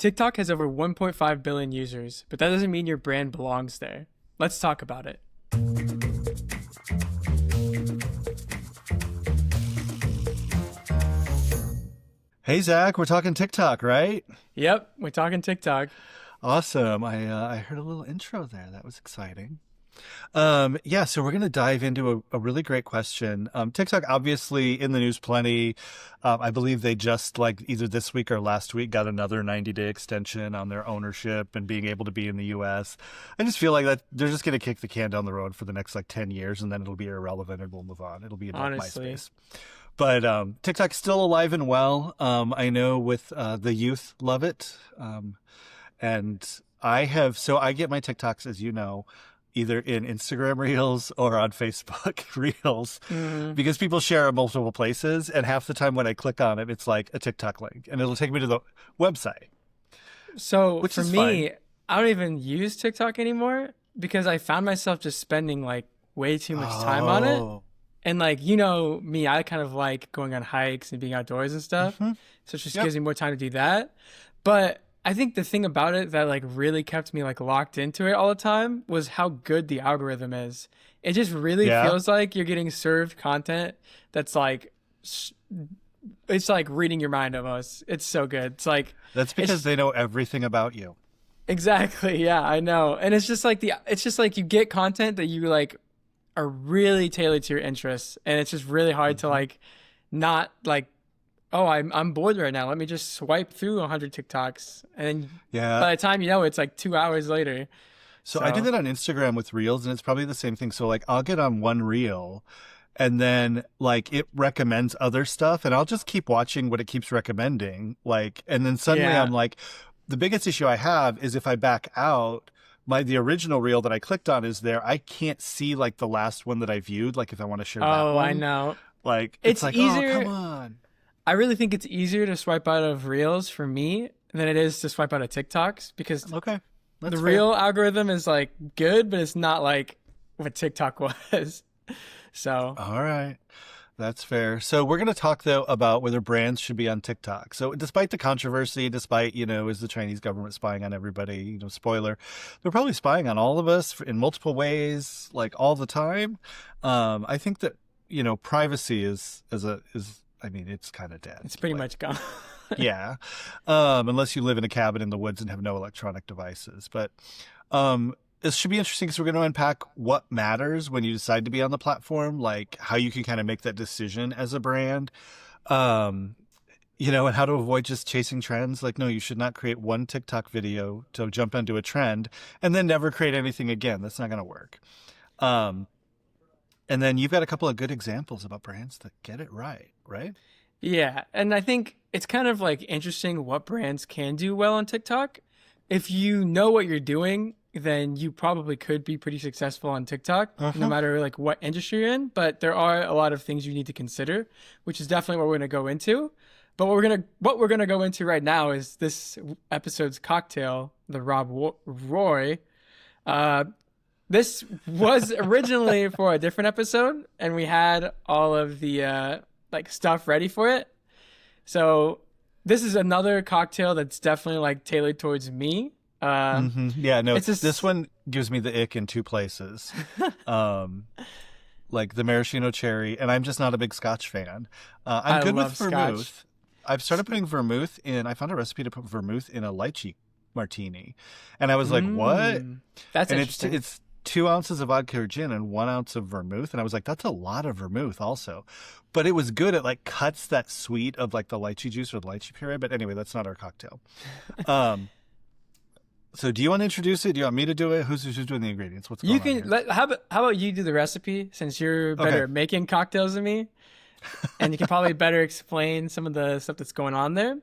TikTok has over 1.5 billion users, but that doesn't mean your brand belongs there. Let's talk about it. Hey, Zach, we're talking TikTok, right? Yep, we're talking TikTok. Awesome. I heard a little intro there. That was exciting. Yeah, so we're going to dive into a really great question. TikTok, obviously, in the news plenty. I believe they just, like, either this week or last week, got another 90-day extension on their ownership and being able to be in the U.S. I just feel like that they're just going to kick the can down the road for the next, 10 years, and then it'll be irrelevant and we'll move on. It'll be in Honestly. MySpace. But TikTok's still alive and well. I know with the youth love it. And I get my TikToks, as you know, either in Instagram Reels or on Facebook Reels, because people share in multiple places. And half the time when I click on it, it's like a TikTok link and it'll take me to the website. So which for is me, fine. I don't even use TikTok anymore because I found myself just spending way too much time on it. And me, I kind of like going on hikes and being outdoors and stuff. So it just gives me more time to do that. But I think the thing about it that really kept me locked into it all the time was how good the algorithm is. It just really feels like you're getting served content that's it's like reading your mind almost. It's so good. That's because they know everything about you. Exactly. Yeah, I know. And it's just you get content that you are really tailored to your interests, and it's just really hard to not oh, I'm bored right now, let me just swipe through 100 TikToks, and by the time you know it's 2 hours later. So I do that on Instagram with Reels, and it's probably the same thing. So I'll get on one Reel and then it recommends other stuff, and I'll just keep watching what it keeps recommending, and then suddenly I'm the biggest issue I have is if I back out, the original reel that I clicked on is there. I can't see the last one that I viewed. If I want to share that one. Oh, I know. It's easier. Oh, come on. I really think it's easier to swipe out of Reels for me than it is to swipe out of TikToks, because the fair. Reel algorithm is good, but it's not what TikTok was. So. All right. That's fair. So we're going to talk, though, about whether brands should be on TikTok. So despite the controversy, despite, is the Chinese government spying on everybody, spoiler, they're probably spying on all of us in multiple ways, all the time. I think that, privacy is it's kind of dead. It's pretty much gone. Yeah. Unless you live in a cabin in the woods and have no electronic devices. But this should be interesting because we're going to unpack what matters when you decide to be on the platform, how you can kind of make that decision as a brand, and how to avoid just chasing trends. No, you should not create one TikTok video to jump into a trend and then never create anything again. That's not going to work. And then you've got a couple of good examples about brands that get it right? Yeah. And I think it's kind of interesting what brands can do well on TikTok. If you know what you're doing, then you probably could be pretty successful on TikTok, no matter what industry you're in. But there are a lot of things you need to consider, which is definitely what we're going to go into. But what we're gonna go into right now is this episode's cocktail, the Rob Roy. This was originally for a different episode, and we had all of the stuff ready for it. So this is another cocktail that's definitely tailored towards me. Yeah, no, this one gives me the ick in two places. The maraschino cherry, and I'm just not a big Scotch fan. I'm good with vermouth. Scotch. I've started putting vermouth in. I found a recipe to put vermouth in a lychee martini, and I was like, "What?" That's and interesting. It's 2 ounces of vodka or gin and 1 ounce of vermouth, and I was like, "That's a lot of vermouth." Also, but it was good. It cuts that sweet of the lychee juice or the lychee puree. But anyway, that's not our cocktail. So do you want to introduce it? Do you want me to do it? Who's doing the ingredients? What's going on here? How about you do the recipe, since you're better at making cocktails than me, and you can probably better explain some of the stuff that's going on there.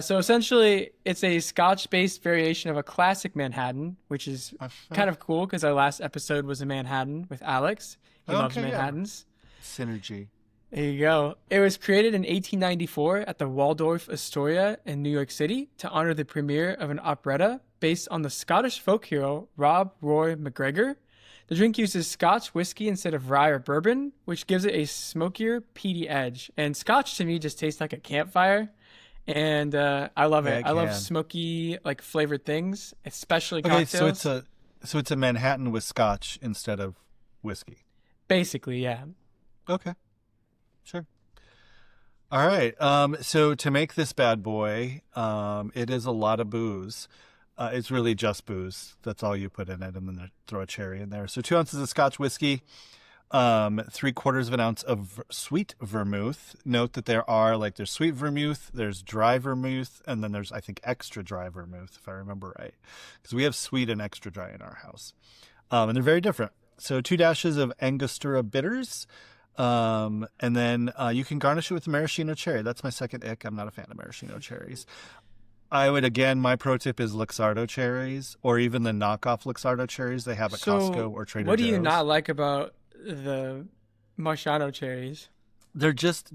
So essentially, it's a Scotch-based variation of a classic Manhattan, which is kind of cool because our last episode was a Manhattan with Alex. He loves Manhattans. Synergy. There you go. It was created in 1894 at the Waldorf Astoria in New York City to honor the premiere of an operetta based on the Scottish folk hero Rob Roy MacGregor. The drink uses Scotch whiskey instead of rye or bourbon, which gives it a smokier, peaty edge. And Scotch to me just tastes like a campfire. and I love Yeah, it. it I love can. smoky like flavored things, especially Okay, cocktails. so it's a Manhattan with Scotch instead of whiskey. Basically, yeah. Okay, sure. All right. So to make this bad boy, it is a lot of booze. It's really just booze. That's all you put in it, and then throw a cherry in there. So 2 ounces of Scotch whiskey, 3/4 of an ounce of sweet vermouth. Note that there's sweet vermouth, there's dry vermouth, and then there's, I think, extra dry vermouth, if I remember right, because we have sweet and extra dry in our house, and they're very different. So 2 dashes of Angostura bitters. And then you can garnish it with maraschino cherry. That's my second ick. I'm not a fan of maraschino cherries. My pro tip is Luxardo cherries, or even the knockoff Luxardo cherries they have at Costco So, or Trader what do you Joe's. not like about the Maraschino cherries? They're just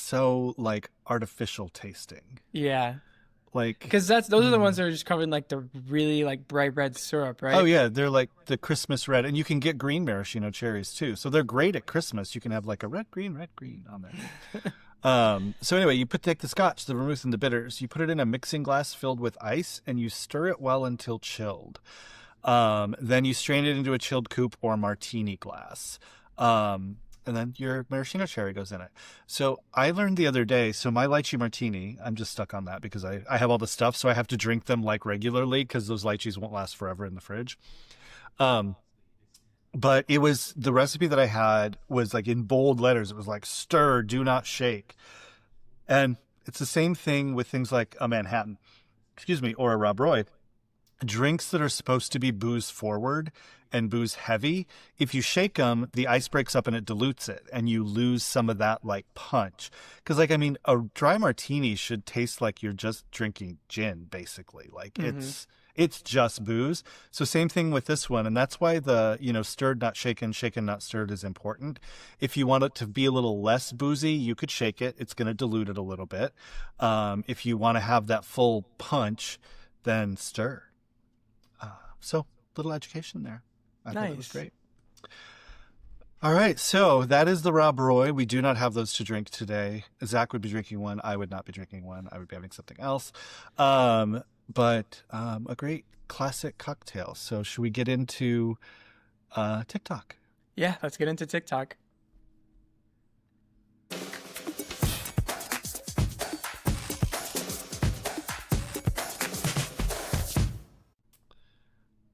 so like artificial tasting. Yeah, Like, because those are the ones that are just covered in like the really like bright red syrup, oh right? yeah, they're like the Christmas red, and you can get green maraschino cherries too. So they're great at Christmas. You can have like a red, green on there. So anyway, you take the Scotch, the vermouth, and the bitters. You put it in a mixing glass filled with ice, and you stir it well until chilled. Then you strain it into a chilled coupe or martini glass. And then your maraschino cherry goes in it. So I learned the other day, so my lychee martini, I'm just stuck on that because I have all the stuff, so I have to drink them like regularly because those lychees won't last forever in the fridge. Um, but it was the recipe that I had was like in bold letters. It was like stir, do not shake. And it's the same thing with things like a Manhattan, excuse me, or a Rob Roy. Drinks that are supposed to be booze forward and booze heavy, if you shake them, the ice breaks up and it dilutes it, and you lose some of that like punch. Because a dry martini should taste like you're just drinking gin, basically. Like it's just booze. So same thing with this one, and that's why the stirred not shaken, shaken not stirred is important. If you want it to be a little less boozy, you could shake it. It's going to dilute it a little bit. If you want to have that full punch, then stir. So little education there. I thought it was Nice. great. All right, so that is the Rob Roy. We do not have those to drink today. Zach would be drinking one. I would not be drinking one. I would be having something else. But a great classic cocktail. So should we get into TikTok? Yeah, let's get into TikTok.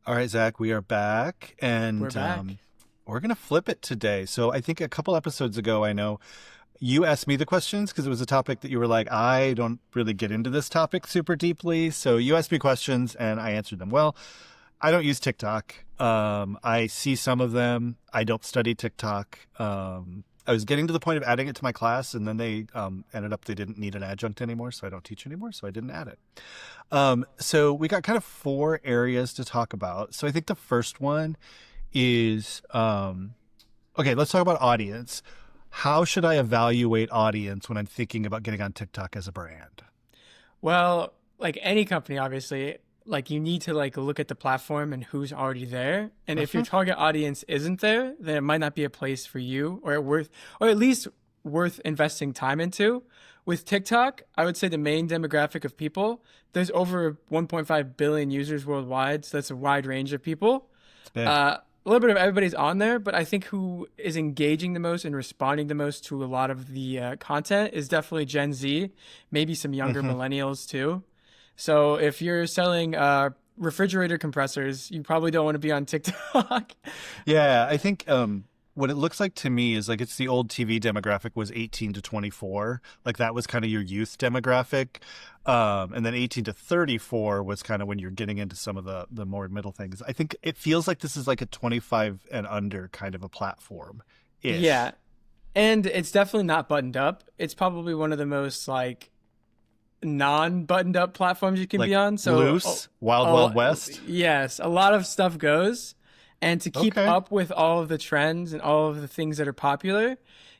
All right, Zach, we are back, and We're back. we're going to flip it today. So I think a couple episodes ago, I know you asked me the questions because it was a topic that you were like, I don't really get into this topic super deeply. So you asked me questions and I answered them. Well, I don't use TikTok. I see some of them. I don't study TikTok. I was getting to the point of adding it to my class, and then they ended up they didn't need an adjunct anymore, so I don't teach anymore, so I didn't add it. So we got kind of 4 areas to talk about. So I think the first one is okay, let's talk about audience. How should I evaluate audience when I'm thinking about getting on TikTok as a brand? Well, like any company, obviously, like you need to like look at the platform and who's already there. And if your target audience isn't there, then it might not be a place for you or at least worth investing time into. With TikTok, I would say the main demographic of people, there's over 1.5 billion users worldwide. So that's a wide range of people. Big. A little bit of everybody's on there, but I think who is engaging the most and responding the most to a lot of the content is definitely Gen Z, maybe some younger millennials too. So if you're selling refrigerator compressors, you probably don't want to be on TikTok. Yeah, I think what it looks like to me is like it's the old TV demographic was 18 to 24. Like that was kind of your youth demographic. And then 18 to 34 was kind of when you're getting into some of the more middle things. I think it feels like this is like a 25 and under kind of a platform. Yeah. And it's definitely not buttoned up. It's probably one of the most like non-buttoned up platforms you can Like be on. So loose, Wild West. Yes, a lot of stuff goes. And to keep Okay. up with all of the trends and all of the things that are popular,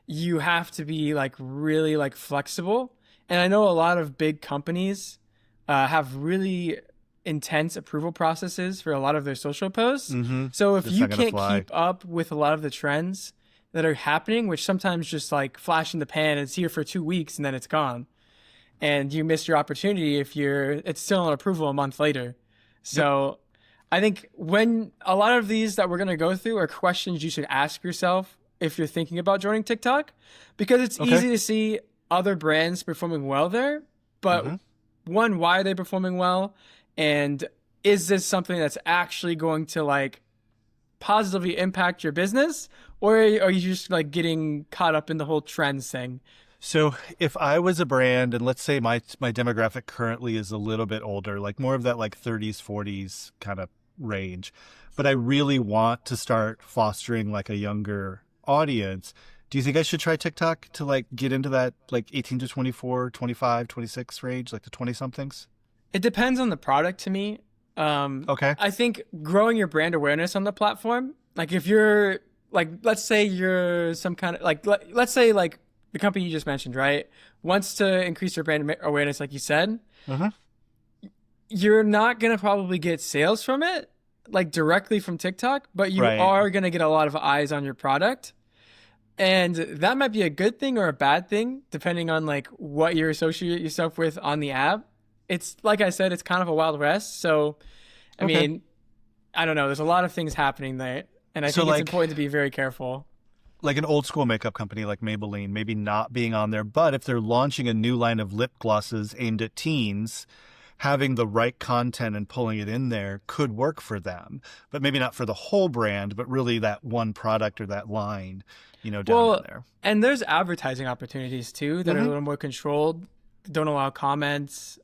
you have to be like really like flexible. And I know a lot of big companies have really intense approval processes for a lot of their social posts. So if It's you not gonna can't fly. keep up with a lot of the trends that are happening, which sometimes just like flash in the pan, it's here for 2 weeks and then it's gone. and you miss your opportunity if it's still on approval a month later. So I think when a lot of these that we're going to go through are questions you should ask yourself if you're thinking about joining TikTok, because it's easy to see other brands performing well there, but one, why are they performing well? And is this something that's actually going to like positively impact your business, or are you just like getting caught up in the whole trends thing? So if I was a brand, and let's say my demographic currently is a little bit older, like more of that like 30s, 40s kind of range, but I really want to start fostering like a younger audience, do you think I should try TikTok to like get into that like 18 to 24, 25, 26 range, like the 20 somethings? It depends on the product to me. Okay. I think growing your brand awareness on the platform, like if you're like, let's say you're some kind of like, let's say like the company you just mentioned, right, wants to increase your brand awareness, like you said, you're not going to probably get sales from it, like directly from TikTok, but you are going to get a lot of eyes on your product. And that might be a good thing or a bad thing, depending on like what you associate yourself with on the app. It's like I said, it's kind of a wild west. So, I mean, I don't know. There's a lot of things happening there. And I think it's important to be very careful. Like an old school makeup company like Maybelline, maybe not being on there, but if they're launching a new line of lip glosses aimed at teens, having the right content and pulling it in there could work for them, but maybe not for the whole brand, but really that one product or that line, you know, down in there. And there's advertising opportunities too that are a little more controlled, don't allow comments.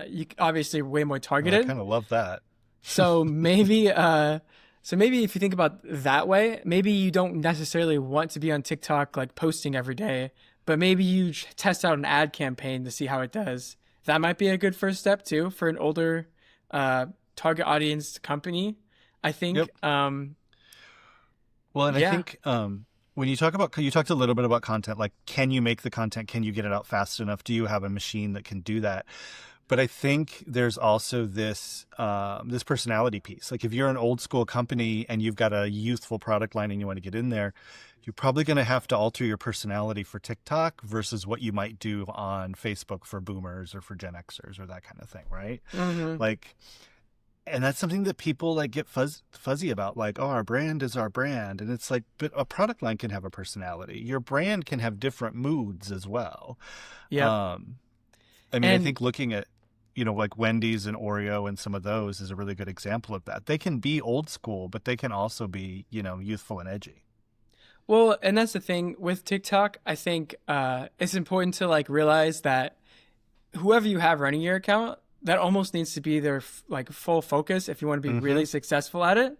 You obviously way more targeted. I kind of love that. So maybe if you think about that way, maybe you don't necessarily want to be on TikTok like posting every day, but maybe you test out an ad campaign to see how it does. That might be a good first step too for an older target audience company, I think. I think when you talked a little bit about content, like can you make the content? Can you get it out fast enough? Do you have a machine that can do that? But I think there's also this personality piece. Like if you're an old school company and you've got a youthful product line and you want to get in there, you're probably going to have to alter your personality for TikTok versus what you might do on Facebook for boomers or for Gen Xers or that kind of thing, right? Like, and that's something that people like get fuzzy about. Like, oh, our brand is our brand. And it's like, but a product line can have a personality. Your brand can have different moods as well. Yeah. I think looking at, you know, like Wendy's and Oreo and some of those is a really good example of that. They can be old school, but they can also be, you know, youthful and edgy. Well, and that's the thing with TikTok. I think it's important to like realize that whoever you have running your account, that almost needs to be their like full focus if you want to be really successful at it.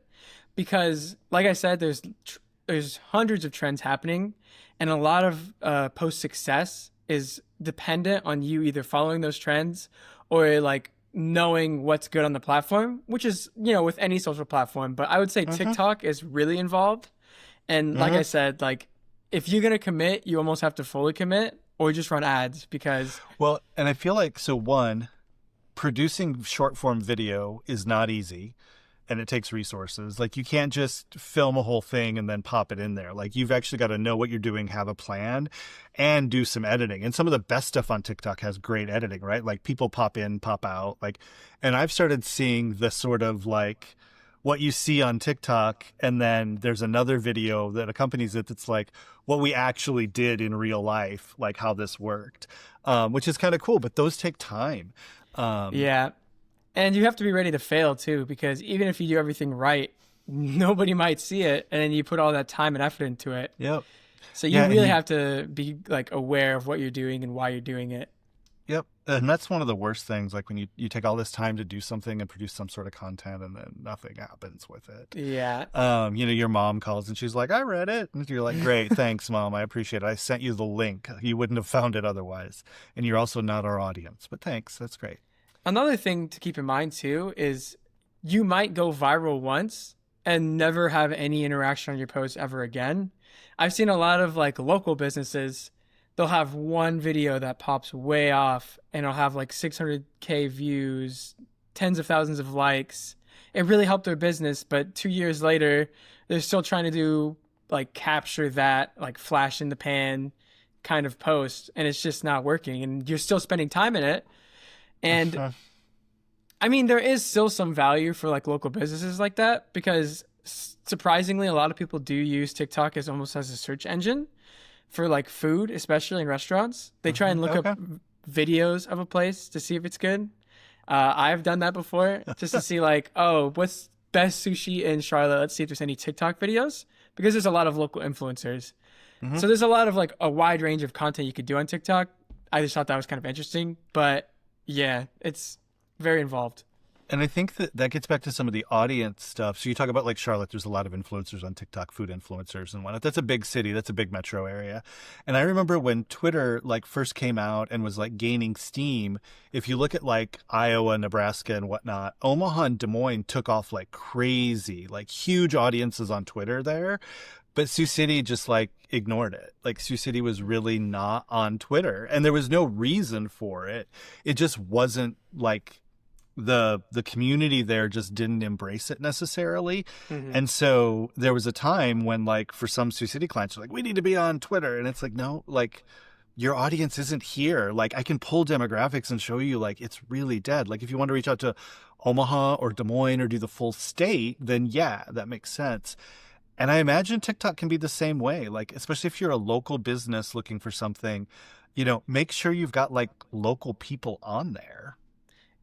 Because like I said, there's hundreds of trends happening, and a lot of post success is dependent on you either following those trends or like knowing what's good on the platform, which is, you know, with any social platform. But I would say TikTok is really involved. And like I said, like if you're going to commit, you almost have to fully commit or just run ads because. Well, and I feel like, so one, producing short form video is not easy. And it takes resources. Like you can't just film a whole thing and then pop it in there. Like you've actually got to know what you're doing, have a plan, and do some editing. And some of the best stuff on TikTok has great editing, right? Like people pop in, pop out. Like, and I've started seeing the sort of like what you see on TikTok, and then there's another video that accompanies it that's like what we actually did in real life, like how this worked, which is kind of cool. But those take time. Yeah. And you have to be ready to fail too, because even if you do everything right, nobody might see it, and then you put all that time and effort into it. Yep. So you really have to be like aware of what you're doing and why you're doing it. Yep. And that's one of the worst things, like when you take all this time to do something and produce some sort of content and then nothing happens with it. Yeah. You know, your mom calls and she's like, I read it. And you're like, great, thanks, Mom. I appreciate it. I sent you the link. You wouldn't have found it otherwise. And you're also not our audience. But thanks. That's great. Another thing to keep in mind too is you might go viral once and never have any interaction on your post ever again. I've seen a lot of like local businesses, they'll have one video that pops way off and it'll have like 600K views, tens of thousands of likes. It really helped their business, but 2 years later, they're still trying to do like capture that, like flash in the pan kind of post and it's just not working and you're still spending time in it. And I mean, there is still some value for like local businesses like that because surprisingly, a lot of people do use TikTok as almost as a search engine for like food, especially in restaurants. They try and look up videos of a place to see if it's good. I've done that before just to see like, oh, what's best sushi in Charlotte? Let's see if there's any TikTok videos because there's a lot of local influencers. So there's a lot of like a wide range of content you could do on TikTok. I just thought that was kind of interesting, but yeah, it's very involved. And I think that gets back to some of the audience stuff. So you talk about like Charlotte, there's a lot of influencers on TikTok, food influencers and whatnot. That's a big city. That's a big metro area. And I remember when Twitter like first came out and was like gaining steam, if you look at like Iowa, Nebraska and whatnot, Omaha and Des Moines took off like crazy, like huge audiences on Twitter there. But Sioux City just like ignored it. Like Sioux City was really not on Twitter and there was no reason for it. It just wasn't like the community there just didn't embrace it necessarily. And so there was a time when like for some Sioux City clients are like, we need to be on Twitter. And it's like, no, like your audience isn't here. Like I can pull demographics and show you like it's really dead. Like if you want to reach out to Omaha or Des Moines or do the full state, then yeah, that makes sense. And I imagine TikTok can be the same way, like, especially if you're a local business looking for something, you know, make sure you've got like local people on there.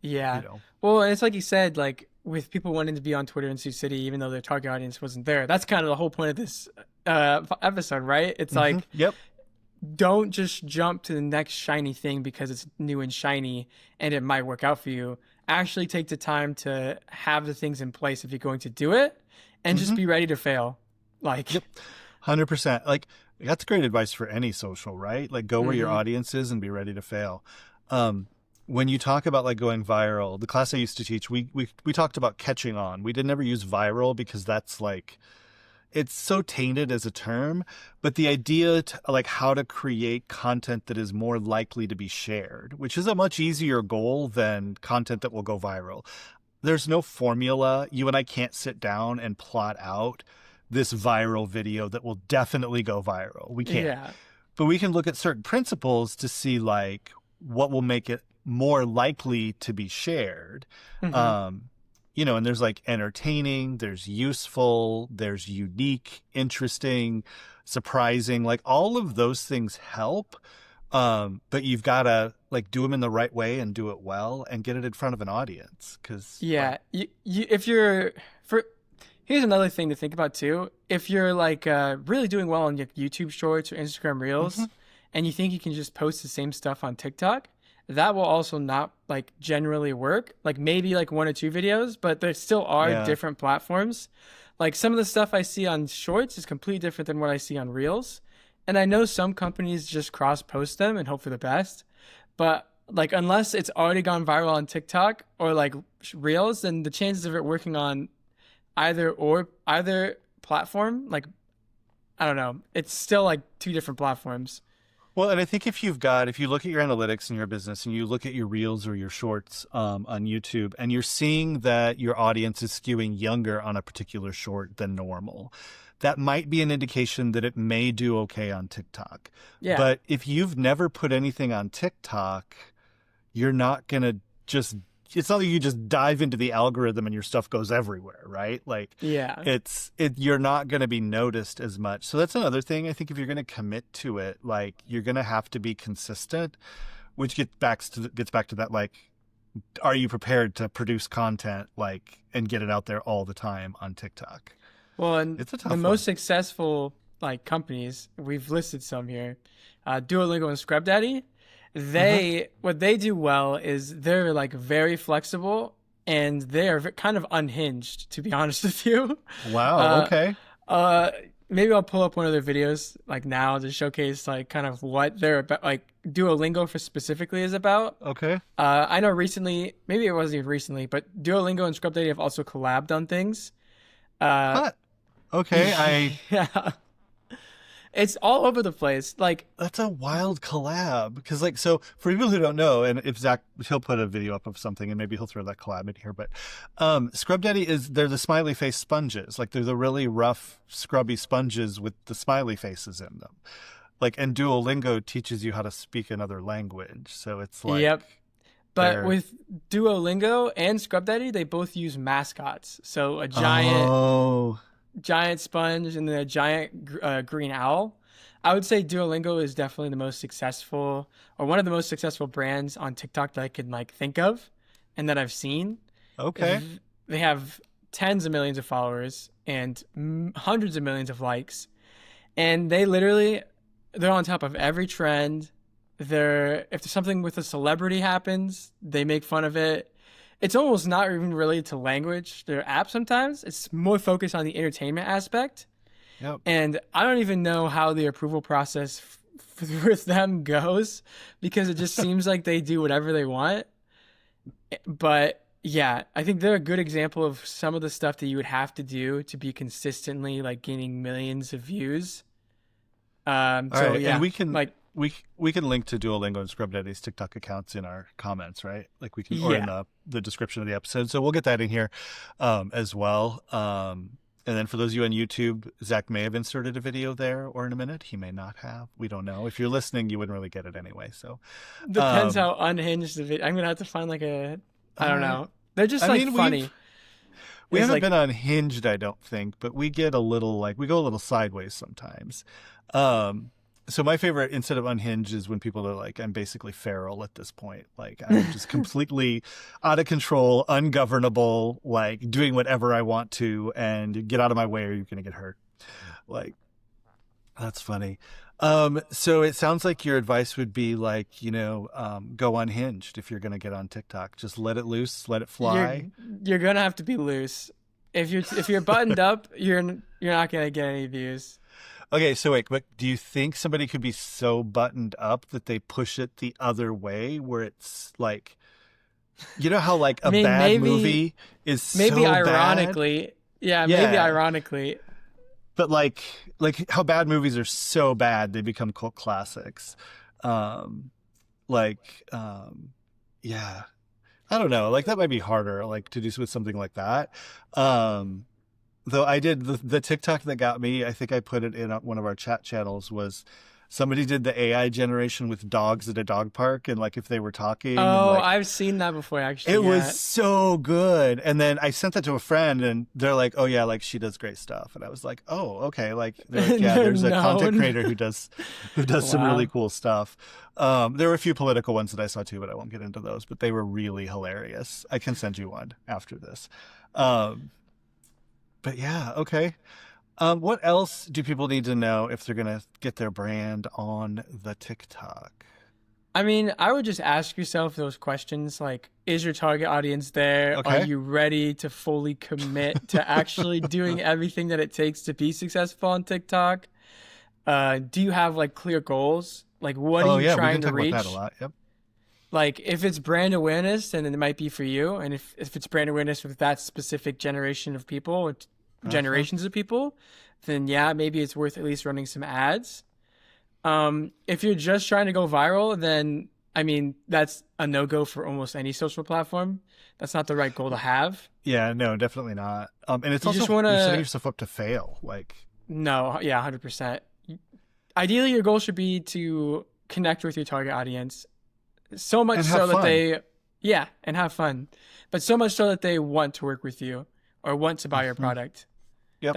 Yeah. You know? Well, and it's like you said, like with people wanting to be on Twitter in Sioux City, even though their target audience wasn't there. That's kind of the whole point of this episode, right? It's like, don't just jump to the next shiny thing because it's new and shiny and it might work out for you. Actually take the time to have the things in place if you're going to do it and just be ready to fail. Like, 100%. Like that's great advice for any social, right? Like go where your audience is and be ready to fail. When you talk about like going viral, the class I used to teach, we talked about catching on. We didn't ever use viral because that's like, it's so tainted as a term, but the idea to like how to create content that is more likely to be shared, which is a much easier goal than content that will go viral. There's no formula. You and I can't sit down and plot out this viral video that will definitely go viral. We can't. Yeah. But we can look at certain principles to see like what will make it more likely to be shared. You know, and there's like entertaining, there's useful, there's unique, interesting, surprising, like all of those things help. But you've got to like do them in the right way and do it well and get it in front of an audience. Cause if you're here's another thing to think about too. If you're like really doing well on your YouTube shorts or Instagram reels and you think you can just post the same stuff on TikTok, that will also not like generally work. Like maybe like 1 or 2 videos, but there still are different platforms. Like some of the stuff I see on shorts is completely different than what I see on reels. And I know some companies just cross post them and hope for the best. But like unless it's already gone viral on TikTok or like reels, then the chances of it working on either platform, like I don't know, it's still like 2 different platforms. Well, and I think if you look at your analytics in your business and you look at your reels or your shorts on YouTube and you're seeing that your audience is skewing younger on a particular short than normal, that might be an indication that it may do okay on TikTok. Yeah. But if you've never put anything on TikTok, you're not going to it's not like you just dive into the algorithm and your stuff goes everywhere, right? Like, you're not going to be noticed as much. So that's another thing. I think if you're going to commit to it, like you're going to have to be consistent, which gets back to that, like, are you prepared to produce content like and get it out there all the time on TikTok? Well, and it's a tough one. Most successful like companies, we've listed some here, Duolingo and Scrub Daddy. What they do well is they're like very flexible and they're kind of unhinged, to be honest with you. Wow. Okay. Maybe I'll pull up one of their videos like now to showcase like kind of what they're about, like Duolingo specifically is about. Okay. I know recently, maybe it wasn't even recently, but Duolingo and Scrub Daddy have also collabed on things. What? Okay. Yeah. It's all over the place. Like that's a wild collab because like, so for people who don't know, and if Zach, he'll put a video up of something and maybe he'll throw that collab in here, but Scrub Daddy they're the smiley face sponges. Like they're the really rough, scrubby sponges with the smiley faces in them. like, and Duolingo teaches you how to speak another language. So it's like, Yep. But they're- with Duolingo and Scrub Daddy, they both use mascots. So a oh, giant sponge and then a giant green owl. I would say Duolingo is definitely the most successful, or one of the most successful brands on TikTok that I could like think of and that I've seen. okay. They have tens of millions of followers and hundreds of millions of likes. And they're on top of every trend. If there's something with a celebrity happens, they make fun of it. It's almost not even related to language, their app sometimes. It's more focused on the entertainment aspect. Yep. And I don't even know how the approval process with them goes, because it just seems like they do whatever they want. But yeah, I think they're a good example of some of the stuff that you would have to do to be consistently like gaining millions of views. All right. Yeah, And we can like, we can link to Duolingo and Scrub Daddy's TikTok accounts in our comments, right? Like we can, or in the description of the episode. So we'll get that in here as well. And then for those of you on YouTube, Zach may have inserted a video there, or in a minute he may not have. We don't know. If you're listening, you wouldn't really get it anyway. So depends how unhinged the video. I'm gonna have to find like I don't know. They're just funny. We haven't been unhinged, I don't think, but we get a little we go a little sideways sometimes. So my favorite, instead of unhinged, is when people are like, I'm basically feral at this point. Like, I'm just completely out of control, ungovernable, like doing whatever I want to, and get out of my way or you're going to get hurt. Like, that's funny. So it sounds like your advice would be like, go unhinged if you're going to get on TikTok. Just let it loose, let it fly. You're going to have to be loose. If you're buttoned up, you're not going to get any views. Okay, so wait, but do you think somebody could be so buttoned up that they push it the other way, where it's like, how like a bad movie is maybe so ironically, bad? yeah, maybe ironically, but like how bad movies are so bad they become cult classics, yeah, I don't know, like that might be harder, like to do with something like that. Though I did the TikTok that got me, I think I put it in one of our chat channels, was somebody did the AI generation with dogs at a dog park, and like if they were talking. Oh, I've seen that before, actually. It was so good. And then I sent that to a friend, and they're like, "Oh yeah, like she does great stuff." And I was like, "Oh, okay." Like, yeah, there's a content creator who does some really cool stuff. There were a few political ones that I saw too, but I won't get into those. But they were really hilarious. I can send you one after this. But yeah, okay. What else do people need to know if they're going to get their brand on the TikTok? I mean, I would just ask yourself those questions like, is your target audience there? Okay. Are you ready to fully commit to actually doing everything that it takes to be successful on TikTok? Do you have like clear goals? Like, what are you trying to reach? We can talk about that a lot. Yep. Like, if it's brand awareness, then it might be for you. And if it's brand awareness with that specific generation of people, or generations of people, then yeah, maybe it's worth at least running some ads. If you're just trying to go viral, then, I mean, that's a no-go for almost any social platform. That's not the right goal to have. Yeah, no, definitely not. And it's You also, just wanna- you're setting yourself up to fail. Like, No, yeah, 100%. Ideally, your goal should be to connect with your target audience. So much And so have that fun. and have fun. But so much so that they want to work with you or want to buy your product. Yep.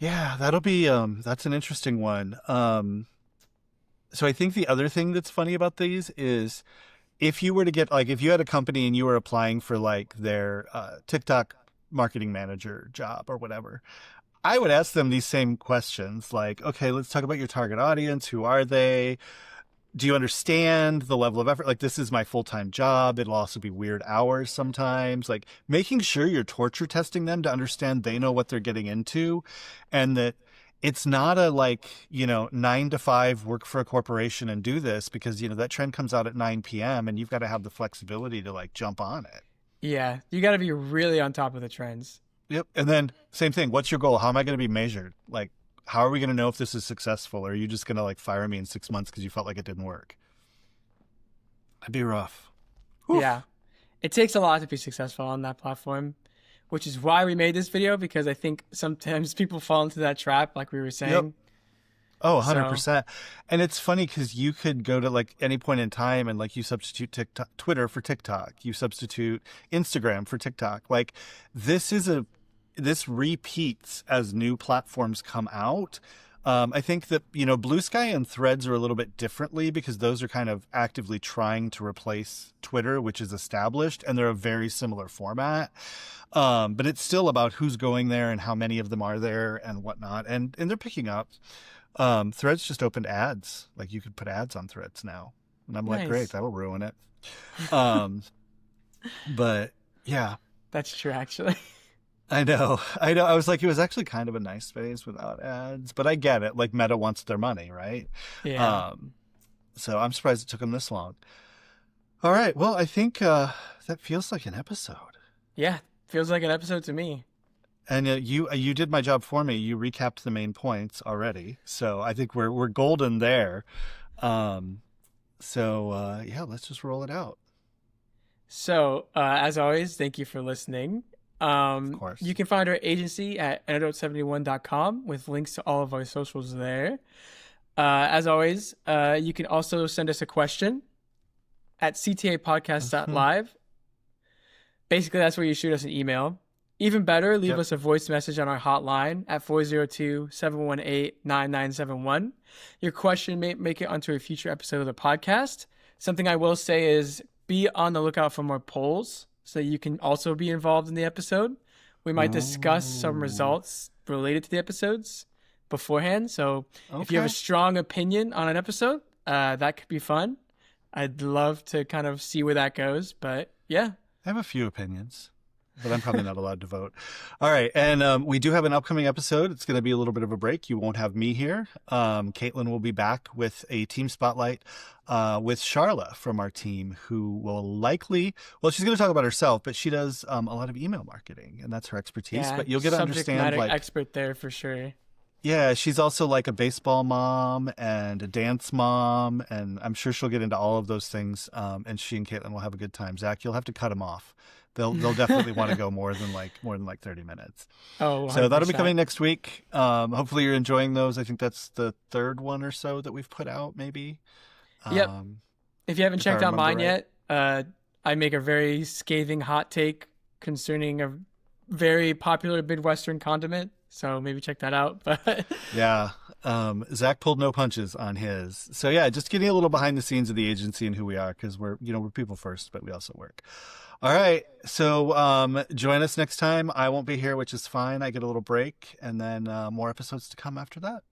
That'll be, that's an interesting one. So I think the other thing that's funny about these is if you were to get, like, if you had a company and you were applying for like their TikTok marketing manager job or whatever, I would ask them these same questions. Like, okay, let's talk about your target audience. Who are they? Do you understand the level of effort? Like, this is my full-time job. It'll also be weird hours sometimes. Like, making sure you're torture testing them to understand they know what they're getting into, and that it's not a 9 to 5 work for a corporation and do this, because, that trend comes out at 9 p.m. and you've got to have the flexibility to like jump on it. Yeah, you got to be really on top of the trends. Yep. And then same thing. What's your goal? How am I going to be measured? Like, how are we going to know if this is successful? Or are you just going to like fire me in 6 months because you felt like it didn't work? That'd be rough. Whew. Yeah. It takes a lot to be successful on that platform, which is why we made this video, because I think sometimes people fall into that trap, like we were saying. Oh, So 100%. And it's funny because you could go to like any point in time and like you substitute TikTok, Twitter for TikTok, you substitute Instagram for TikTok. Like this is this repeats as new platforms come out. I think that, Blue Sky and Threads are a little bit differently because those are kind of actively trying to replace Twitter, which is established, and they're a very similar format. But it's still about who's going there and how many of them are there and whatnot. And they're picking up. Threads just opened ads. Like you could put ads on Threads now. And I'm like, nice. great, that'll ruin it. But yeah. That's true, actually. I know. I was like, it was actually kind of a nice space without ads, but I get it. Like Meta wants their money, right? Yeah. So I'm surprised it took them this long. All right. Well, I think that feels like an episode. Yeah. Feels like an episode to me. And you did my job for me. You recapped the main points already, so I think we're golden there. Yeah, let's just roll it out. So, as always, thank you for listening. Of course. You can find our agency at antidote71.com with links to all of our socials there. As always, you can also send us a question at ctapodcast.live. Basically, that's where you shoot us an email. Even better, leave us a voice message on our hotline at 402-718-9971. Your question may make it onto a future episode of the podcast. Something I will say is be on the lookout for more polls so you can also be involved in the episode. We might discuss some results related to the episodes beforehand. So if you have a strong opinion on an episode, that could be fun. I'd love to kind of see where that goes. But yeah. I have a few opinions, but I'm probably not allowed to vote. All right. And we do have an upcoming episode. It's going to be a little bit of a break. You won't have me here. Caitlin will be back with a team spotlight with Charla from our team, who will likely, she's going to talk about herself, but she does a lot of email marketing, and that's her expertise. Yeah, but you'll get to understand, subject matter expert there for sure. Yeah, she's also like a baseball mom and a dance mom, and I'm sure she'll get into all of those things. And she and Caitlin will have a good time. Zach, you'll have to cut them off. They'll definitely want to go more than 30 minutes. Oh, 100%. So that'll be coming next week. Hopefully you're enjoying those. I think that's the third one or so that we've put out, maybe. Yep. If you haven't checked out mine yet, I make a very scathing hot take concerning a very popular Midwestern condiment. So maybe check that out. But yeah, Zach pulled no punches on his. So yeah, just getting a little behind the scenes of the agency and who we are, because we're people first, but we also work. All right. So join us next time. I won't be here, which is fine. I get a little break, and then more episodes to come after that.